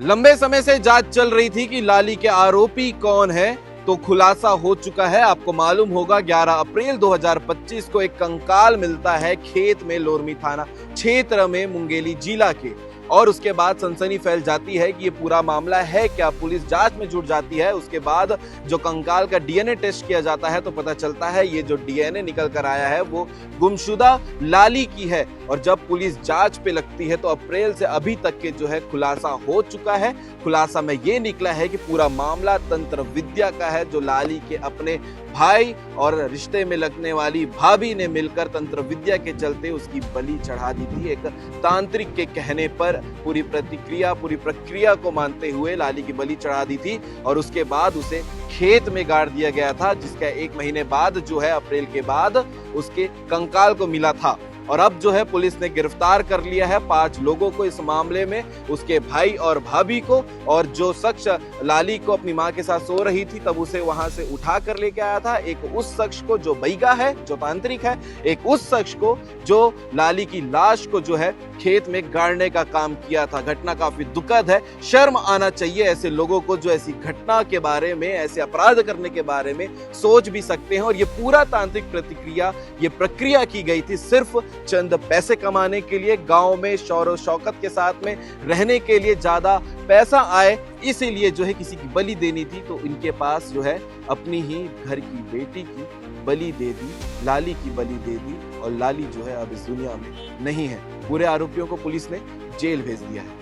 लंबे समय से जांच चल रही थी कि लाली के आरोपी कौन है, तो खुलासा हो चुका है। आपको मालूम होगा 11 अप्रैल 2025 को एक कंकाल मिलता है खेत में, लोरमी थाना क्षेत्र में, मुंगेली जिला के। और उसके बाद सनसनी फैल जाती है कि ये पूरा मामला है क्या। पुलिस जांच में जुट जाती है। उसके बाद जो कंकाल का डीएनए टेस्ट किया जाता है तो पता चलता है ये जो डीएनए निकल कर आया है वो गुमशुदा लाली की है। और जब पुलिस जांच पे लगती है तो अप्रैल से अभी तक के जो है खुलासा हो चुका है। खुलासा में ये निकला है कि पूरा मामला तंत्र विद्या का है, जो लाली के अपने भाई और रिश्ते में लगने वाली भाभी ने मिलकर तंत्र विद्या के चलते उसकी बलि चढ़ा दी थी। एक तांत्रिक के कहने पर पूरी प्रक्रिया को मानते हुए लाली की बलि चढ़ा दी थी और उसके बाद उसे खेत में गाड़ दिया गया था, जिसका 1 महीने बाद जो है अप्रैल के बाद उसके कंकाल को मिला था। और अब जो है पुलिस ने गिरफ्तार कर लिया है 5 लोगों को इस मामले में, उसके भाई और भाभी को। और जो शख्स लाली को अपनी मां के साथ सो रही थी तब उसे वहां से उठा कर लेके आया था, एक उस शख्स को जो बैगा है, जो तांत्रिक है, एक उस शख्स को जो लाली की लाश को जो है खेत में गाड़ने का काम किया था। घटना काफी दुखद है। शर्म आना चाहिए ऐसे लोगों को जो ऐसी घटना के बारे में, ऐसे अपराध करने के बारे में सोच भी सकते हैं। और ये पूरा तांत्रिक प्रक्रिया की गई थी सिर्फ चंद पैसे कमाने के लिए, गांव में शौर शौकत के साथ में रहने के लिए, ज्यादा पैसा आए इसीलिए जो है किसी की बलि देनी थी। तो इनके पास जो है अपनी ही घर की बेटी की बलि दे दी, लाली की बलि दे दी। और लाली जो है अब इस दुनिया में नहीं है। पूरे आरोपियों को पुलिस ने जेल भेज दिया है।